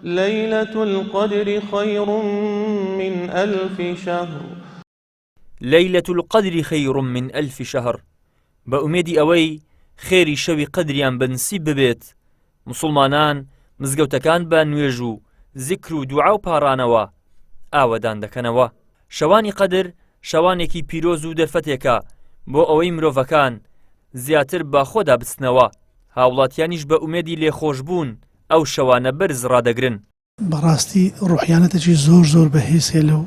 ليلة القدر خير من 1000 شهر. ليلة القدر خير من 1000 شهر. بأميدي أوي خيري شوي قدريان بنسيب ببيت مسلمانان مزگەوتەکان بە نوێژ و زیکر و دوعا و پاڕانەوە ئاوەدان دەکەنەوە. شەوانی قەدر شەوانێکی پیرۆز و دەرفەتێکە بۆ ئەوەی مرۆڤەکان زیاتر بە خۆدا بچنەوە. هاوڵاتیانیش بە ئومێدی لێخۆشبوون ئەو شەوانە بەرز ڕادەگرن. بەڕاستی ڕوحیانەتێکی زۆر بەهێزێ لەو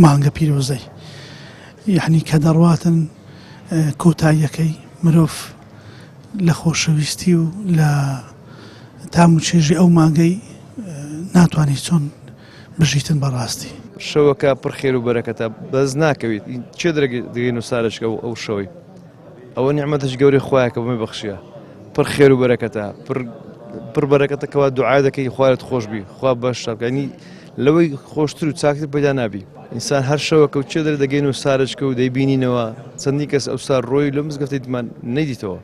مانگە پیرۆزەی، یعنی کە دەڕواتن کۆتاییەکەی مرۆڤ لە خۆشەویستی و لە تام و چێژی ئەو مانگەی ناتوانێت چۆن بژیتن. بەڕاستی شەوەکە پڕ خێر و بەرەکەتە بەز ناکەویت چێ دەگەین و سارشکە و ئەو شەوەی ئەوە نیعمەتش گەورەی خۆیەکە بمێ بەخشیە پڕ خێر و بەرەکەتە پڕ بەرەکەتەکەەوە دوعای دەکەی خوارت خۆشبی خوا بەشەکەنی لەوەی خۆشتر و چاکتر پەیدا نابی. ئینسان هەر شەوەکە و چێ دەگەین و سارشکە و دەیبینینەوە چەندی کەس ئەو سار ڕۆی لە مزگەفتیتمان نەیدیتەوە.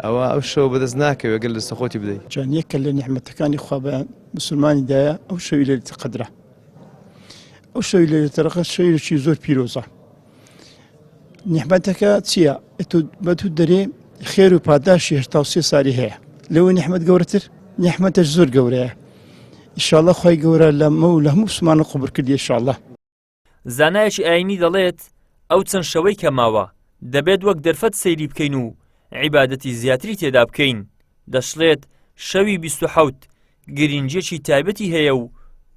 ئەوە ئەو شەوە بەدەست ناکەوێت گەل لە سەخۆتی بدەیت. جان یەکە لە نیعمەتەکانی خوا بە مسلمانیدایە ئەو شەوی لەیلەتە قەدرە. ئەو شەوی لەیلەتە قەدر شەویەکی زۆر پیرۆزە. نیعمەتەکە چییە؟ بە تو دەرێ خێر و پاداشی 83 ساڵی هەیە. لەوە نیعمەت گەورەتر نیعمەتەش زۆر گەورەیە. ئینشاءڵڵا خوای گەورە لە مە و لە هەموو مسلمانە قوبول کردی ئینشاءڵڵا. زانایەکی ئاینی دەڵێت ئەو چەند شەوەی کە ماوە دەبێت وەک دەرفەت سەیری بکەین و عیبادەتی زیاتری تێدا بکەین. دەشڵێت شەوی 27 گرنگیەکی تایبەتی هەیە و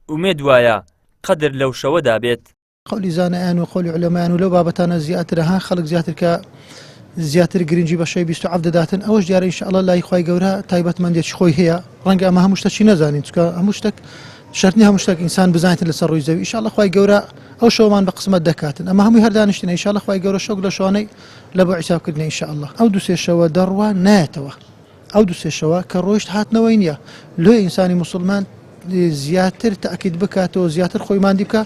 ئومێد وایە قەدر لەو شەوەدا بێت. قولی زانایان و قولی عولەمایان و لەو بابەتانە زیاترە ها خەڵک زیاتر کە زیاتر گرنگی بە شەوی 27 دەداتن. ئەوەش دیارە ئینشاءڵڵا لای خوای گەورە تایبەتمەندێکی خۆی هەیە. ڕەنگە ئەمە هەموو شتێکی نەزانین چونکە هەموو شتێک شەرنی هەموو شتێک ئینسان بزانێتن لەسەر ڕووی زەوی. ئینشاءڵڵا خوای گەورە ئەو شەومان بە قسمەت دەکاتن. ئەمە هەمووی هەردانیشتنە ئینشاءڵڵا خوای گەورە شەوک لە شوانەی لە بۆ حیسابکردنی ئینشاءڵڵا. ئەو دوو سێ شەوە دەڕوا نایەتەوە. ئەو دوو سێ شەوە کە ڕۆیشت هاتنەوەی نییە. لۆی ئینسانی موسڵمان زیاتر تاکید بکاتەوە زیاتر خۆی مادی بکە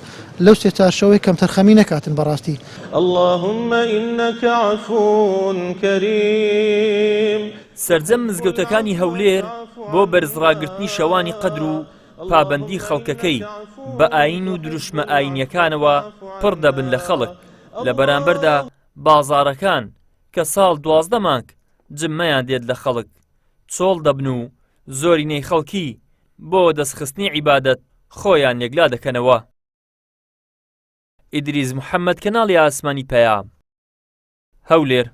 لەو سێ چوار شەوەی کەم تەرخەمی نەکاتن. بەڕاستی اللهم إنك عفو كريم. سەرجەم مزگەوتەکانی هەولێر بۆ بەرزڕاگرتنی شەوانی قەدر و پابەندی خەڵکەکەی بە ئاین و دروشمە ئاینیەکانەوە پڕ دەبن لە خەڵک. لە بەرامبەردا بازاڕەکان کە ساڵ 12 مانگ جممەیان دێت لە خەڵک چۆڵ دەبن و زۆرینەی خەڵکی بۆ دەستخستنی عیبادەت خۆیان یەکلا دەکەنەوە. ئیدریس محەممەد کەناڵی ئاسمانی پەیام هەولێر.